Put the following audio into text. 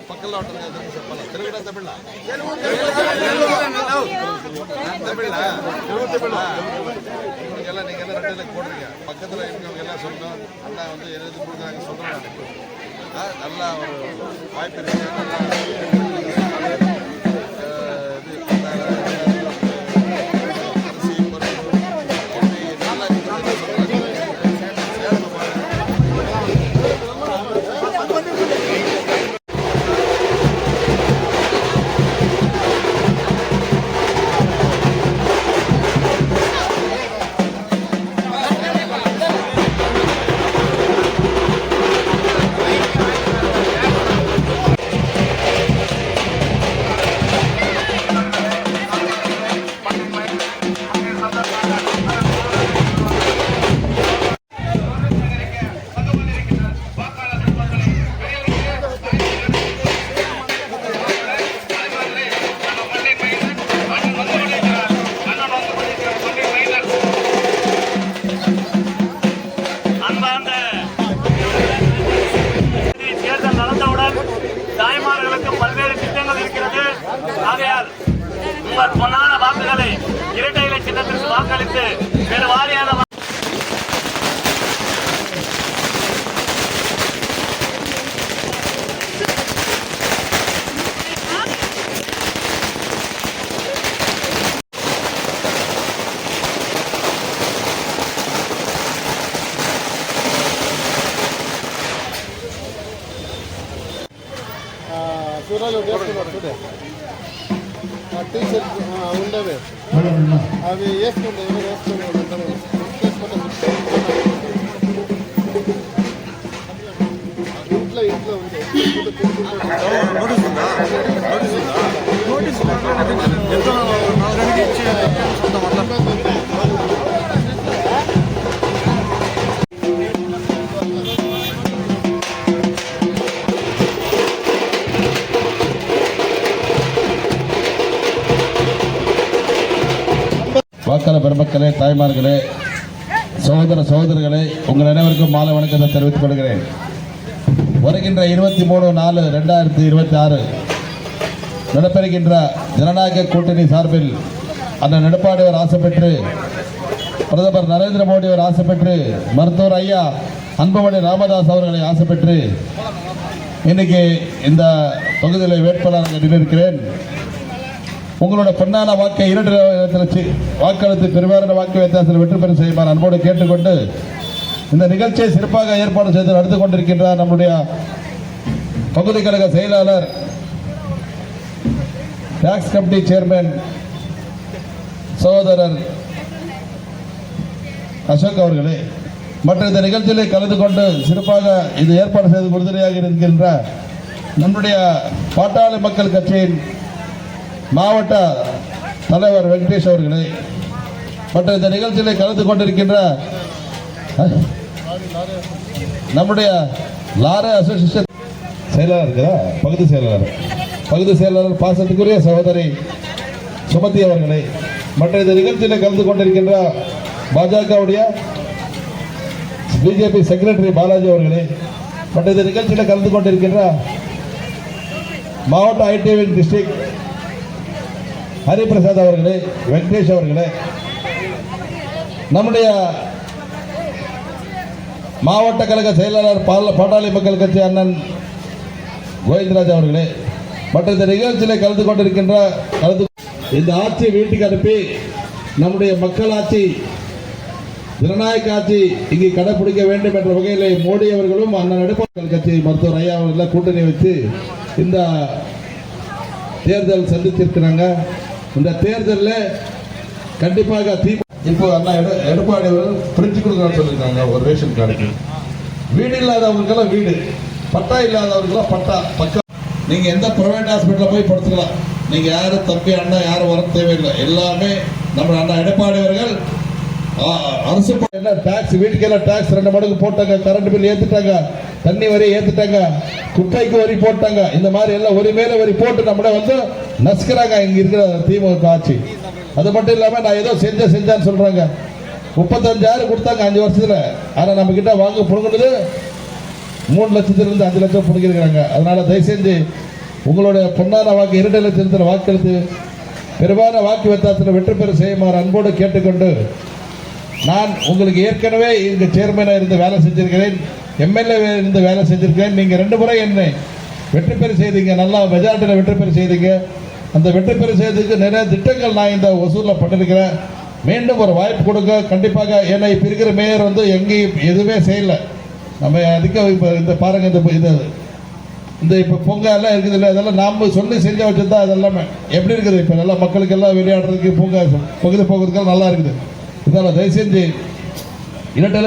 పక్కలో ఉంటుంది కదా చెప్పాలి తెలుగుడా తమిళ இவங்களுக்கெல்லாம் நீங்கள்லாம் ரெண்டு போடுறீங்க பக்கத்தில் இருக்கவங்கெல்லாம் சொல்லணும் அண்ணா வந்து எழுதி கொடுக்குறாங்க சொல்கிறேன் நல்லா ஒரு வாய்ப்பு இருக்கு உங்கள் பொன்னான வாக்குகளை இரட்டை இலை சின்னத்திற்கு வாக்களித்து வேறு வாரியான టీషర్ట్ ఉండవే అవి వేసుకుంటే ఎవరు వేసుకునే ఇంట్లో ఉంది வாக்காளர் பெருமக்களே, தாய்மார்களே, சகோதர சகோதரிகளே, உங்கள் அனைவருக்கும் மாலை வணக்கத்தை தெரிவித்துக் கொள்கிறேன். வருகின்ற 23/4/2026 நடைபெறுகின்ற ஜனநாயக கூட்டணி சார்பில் அண்ணன் எடப்பாடியார் ஆசைப்பெற்று, பிரதமர் நரேந்திர மோடியார் ஆசைப்பெற்று, மருத்துவர் ஐயா அன்புமணி ராமதாஸ் அவர்களை ஆசைப்பெற்று இன்னைக்கு இந்த தொகுதியில் வேட்பாளராக நின்றிருக்கிறேன். உங்களோட பொன்னான வாக்கை 2 வாக்களித்து பெரும்பாலான வாக்கு வித்தியாசத்தில் வெற்றி பெற செய்யுமாறு அன்போடு கேட்டுக்கொண்டு இந்த நிகழ்ச்சியை சிறப்பாக ஏற்பாடு செய்து நடந்து கொண்டிருக்கின்றார் நம்முடைய பகுதி கழக செயலாளர், டாக்ஸ் கமிட்டி சேர்மன் சகோதரர் அசோக் அவர்களே, மற்ற இந்த நிகழ்ச்சியிலே கலந்து கொண்டு சிறப்பாக இது ஏற்பாடு செய்து உறுதுணையாக இருக்கின்ற நம்முடைய பாட்டாளி மக்கள் கட்சியின் மாவட்ட தலைவர் வெங்கடேஷ் அவர்களே, மற்ற இந்த நிகழ்ச்சியிலே கலந்து கொண்டிருக்கின்ற நம்முடைய லாரே அசோசியேஷன் செயலாளர் பகுதி செயலாளர் பாசத்துக்குரிய சகோதரி சுமதி அவர்களே, மற்ற இந்த நிகழ்ச்சியிலே கலந்து கொண்டிருக்கின்ற பாஜகவுடைய பிஜேபி செக்ரட்டரி பாலாஜி அவர்களே, மற்ற இந்த நிகழ்ச்சியில் கலந்து கொண்டிருக்கின்ற மாவட்ட ஐடிவி டிஸ்ட்ரிக்ட் ஹரிபிரசாத் அவர்களே, வெங்கடேஷ் அவர்களே, நம்முடைய மாவட்ட கழக செயலாளர் பாட்டாளி மக்கள் கட்சி அண்ணன் கோவிந்தராஜ் அவர்களே, மற்ற இந்த நிகழ்ச்சியில் கலந்து கொண்டிருக்கின்ற இந்த ஆட்சி வீட்டுக்கு அனுப்பி நம்முடைய மக்கள் ஆட்சி ஜனநாயக ஆட்சி இங்கே கடைபிடிக்க வேண்டும் என்ற வகையிலே மோடி அவர்களும் அண்ணன் எடப்பாடி கட்சி மருத்துவர் ஐயா அவர்கள் கூட்டணி வச்சு இந்த தேர்தல் சந்திச்சிருக்கிறாங்க. இந்த தேர்தலில் கண்டிப்பாக இப்போ அண்ணா எடப்பாடி அவர்கள் பிரிச்சு கொடுக்கணும்னு சொல்லியிருக்காங்க. ஒரு ரேஷன் கார்டுக்கு வீடு இல்லாதவங்களுக்கெல்லாம் வீடு, பட்டா இல்லாதவர்களுக்கெல்லாம் பட்டா. பக்கம் நீங்க எந்த பிரைவேட் ஹாஸ்பிட்டலில் போய் படுத்துக்கலாம். நீங்க யாரும் தம்பி அண்ணா யாரும் வர தேவையில்லை. எல்லாமே நம்ம அண்ணா எடப்பாடி அவர்கள் அரசு டாக்ஸ், வீட்டுக்கெல்லாம் டாக்ஸ் 2 மடங்கு போட்டாங்க, கரண்ட் பில் ஏத்துட்டாங்க, தண்ணி வரி ஏத்துட்டாங்க, குப்பைக்கு வரி போட்டாங்க. இந்த மாதிரி எல்லாம் ஒரு மேல வரி போட்டு நம்மள வந்து நசுக்கிறாங்க இங்க இருக்கிற திமுக ஆட்சி. அது மட்டும் இல்லாம நான் ஏதோ செஞ்சான்னு சொல்றாங்க. 35,000 கொடுத்தாங்க 5 வருஷத்துல. ஆனா நம்ம கிட்ட வாங்க புடுங்கினது 3 லட்சத்திலிருந்து 5 லட்சம் புடுங்கிருக்காங்க. அதனால தயவு செஞ்சு உங்களுடைய பொன்னான வாக்கு 2 லட்சத்தில் வாக்களித்து பெரும்பாலான வாக்கு வித்தியாசத்தில் வெற்றி பெற செய்யுமாறு அன்போடு கேட்டுக்கொண்டு, நான் உங்களுக்கு ஏற்கனவே இங்கு சேர்மனாக இருந்து வேலை செஞ்சிருக்கிறேன், எம்எல்ஏ இருந்து வேலை செஞ்சிருக்கிறேன். நீங்கள் 2 முறை என்னை வெற்றி பெற செய்தீங்க, நல்லா மெஜாரிட்டியில் வெற்றி பெற செய்தீங்க. அந்த வெற்றி பெற செய்ததுக்கு நிறைய திட்டங்கள் நான் இந்த ஒசூரில் பண்ணிருக்கிறேன். மீண்டும் ஒரு வாய்ப்பு கொடுங்க கண்டிப்பாக. ஏன்னா இப்போ இருக்கிற மேயர் வந்து எங்கேயும் எதுவுமே செய்யலை. நம்ம அதுக்கு இப்போ இந்த பாருங்க, இந்த இப்போ பொங்கல் எல்லாம் இருக்குது இல்லை, அதெல்லாம் நாம் சொல்லி செஞ்ச வச்சு தான் அதெல்லாமே எப்படி இருக்குது. இப்போ நல்லா மக்களுக்கெல்லாம் விளையாடுறதுக்கு பூங்கா பகுதி போகிறதுக்கெல்லாம் நல்லா இருக்குது. இதனால் தயவு செஞ்சு இரட்டை